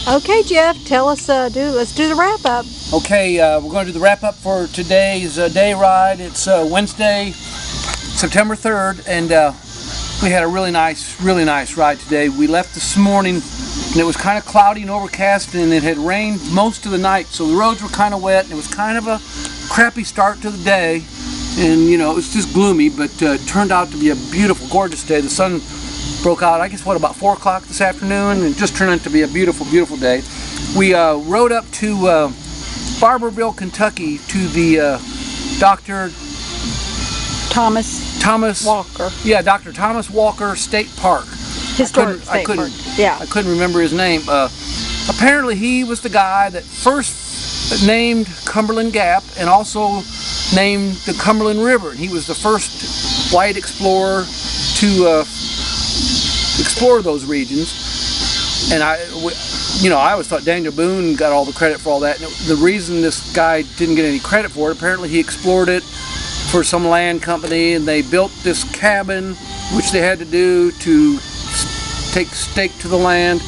Okay, Jeff, tell us, let's do the wrap up. Okay, we're going to do the wrap up for today's day ride. It's Wednesday, September 3rd, and we had a really nice ride today. We left this morning, and it was kind of cloudy and overcast, and it had rained most of the night, so the roads were kind of wet, and it was kind of a crappy start to the day, and you know, it was just gloomy, but it turned out to be a beautiful, gorgeous day. The sun broke out, I guess, what, about 4 o'clock this afternoon, and it just turned out to be a beautiful, beautiful day. We rode up to Barberville, Kentucky, to the Dr. Thomas Walker. Yeah, Dr. Thomas Walker State Park. Historic State Park. Yeah. I couldn't remember his name. Apparently, he was the guy that first named Cumberland Gap and also named the Cumberland River. He was the first white explorer to explore those regions. And I always thought Daniel Boone got all the credit for all that. And the reason this guy didn't get any credit for it, apparently he explored it for some land company, and they built this cabin, which they had to do to take stake to the land,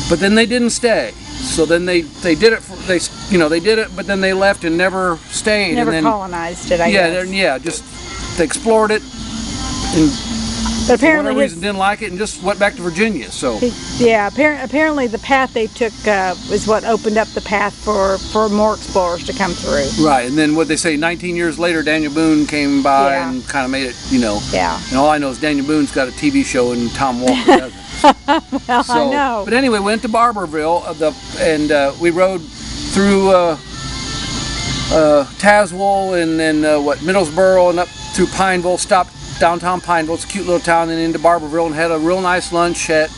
but then they didn't stay. So then they did it. They did it, but then they left and never stayed. Never and then, colonized it. I guess. Yeah, just they explored it, and but apparently for whatever reason didn't like it and just went back to Virginia. So yeah, apparently the path they took is what opened up the path for more explorers to come through. Right, and then what they say, 19 years later, Daniel Boone came by and kind of made it, Yeah. And all I know is Daniel Boone's got a TV show and Tom Walker doesn't. Well, I know. But anyway, we went to Barberville, and we rode through Tazewell and then Middlesboro and up through Pineville, stopped downtown Pineville. It's a cute little town, and into Barberville, and had a real nice lunch at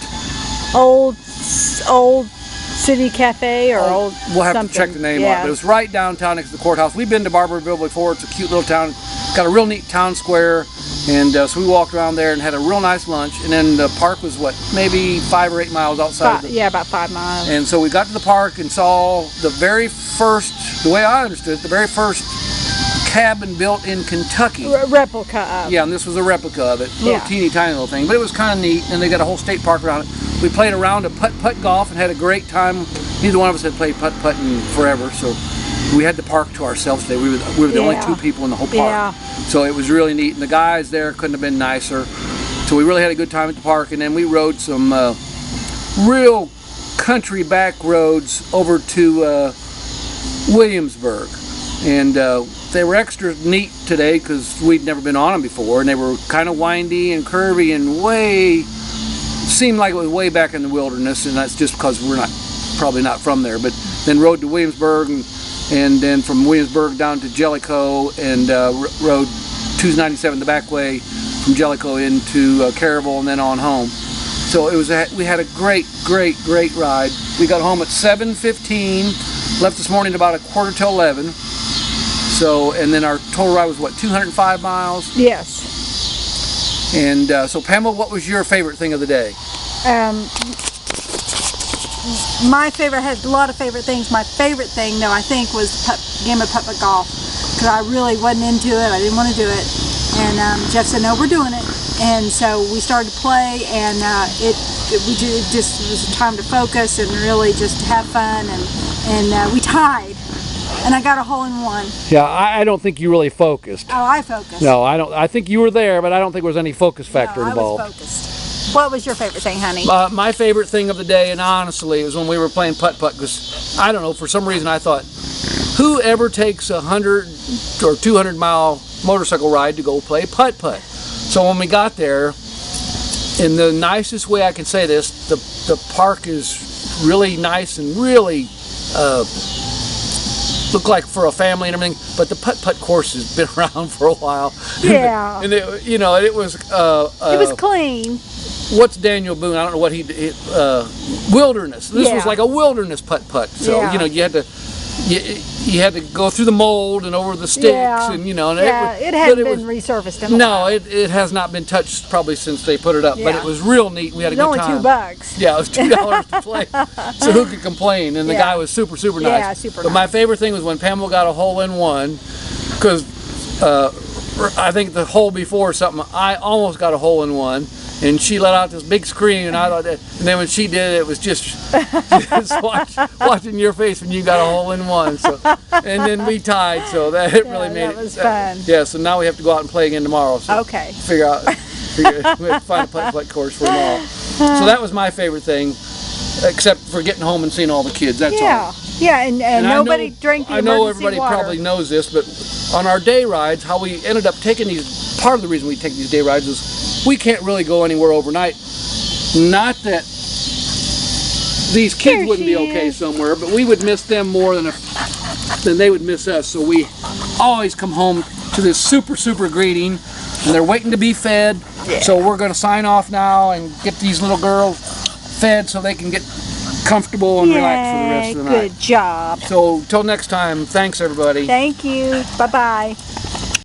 Old City Cafe or old we'll have something. to check the name on it, but it was right downtown next to the courthouse. We've been to Barberville before. It's a cute little town, got a real neat town square, and so we walked around there and had a real nice lunch. And then the park was maybe 5 or 8 miles outside. About 5 miles. And so we got to the park and saw the very first, the way I understood it, the very first cabin built in Kentucky. Replica of. Yeah, and this was a replica of it. Little teeny tiny little thing, but it was kind of neat, and they got a whole state park around it. We played a round of putt-putt golf and had a great time. Neither one of us had played putt-putt in forever, so we had the park to ourselves today. We were the only 2 people in the whole park. Yeah. So it was really neat, and the guys there couldn't have been nicer. So we really had a good time at the park, and then we rode some real country back roads over to Williamsburg. And they were extra neat today because we'd never been on them before, and they were kind of windy and curvy and seemed like it was way back in the wilderness, and that's just because we're probably not from there. But then rode to Williamsburg, and then from Williamsburg down to Jellicoe, and rode 297 the back way from Jellicoe into Caryville, and then on home. So we had a great ride. We got home at 7:15, left this morning at about 11:15. So, and then our total ride was 205 miles? Yes. And so Pamela, what was your favorite thing of the day? My favorite, I had a lot of favorite things. My favorite thing, though, I think was the game of putt-putt golf, because I really wasn't into it. I didn't want to do it. And Jeff said, no, we're doing it. And so we started to play, and it just was time to focus and really just have fun. And we tied. And I got a hole-in-one. Yeah, I don't think you really focused. Oh, I focused. No, I don't. I think you were there, but I don't think there was any focus factor involved. I was focused. What was your favorite thing, honey? My favorite thing of the day, and honestly, was when we were playing putt-putt, because I don't know, for some reason I thought, whoever takes 100 or 200 mile motorcycle ride to go play putt-putt? So when we got there, in the nicest way I can say this, the park is really nice and really look like for a family and everything, but the putt-putt course has been around for a while. Yeah. And it was clean. What's Daniel Boone? I don't know what he did. Wilderness. This was like a wilderness putt-putt. So you had to go through the mold and over the sticks, and it hadn't been resurfaced in a while. No, it has not been touched probably since they put it up. But it was real neat. We had a good time. It was only $2. Yeah, it was $2 to play. So who could complain? And the guy was super nice. Yeah, super nice. But my favorite thing was when Pamela got a hole-in-one, because I think the hole before or something, I almost got a hole in one, and she let out this big scream, and I thought that, and then when she did it, it was just watching your face when you got a hole in one. So, and then we tied, so that really made that was fun. Yeah, so now we have to go out and play again tomorrow. So Okay. we have to find a putt-putt course for tomorrow. So that was my favorite thing, except for getting home and seeing all the kids. That's all. Yeah, and nobody drank the emergency I know everybody water. probably knows this, but on our day rides, how we ended up taking these, part of the reason we take these day rides is we can't really go anywhere overnight. Not that these kids wouldn't be okay somewhere, but we would miss them more than they would miss us. So we always come home to this super greeting, and they're waiting to be fed. Yeah. So we're going to sign off now and get these little girls fed so they can get comfortable and relax for the rest of the night. Good job. So till next time, thanks everybody. Thank you. Bye-bye.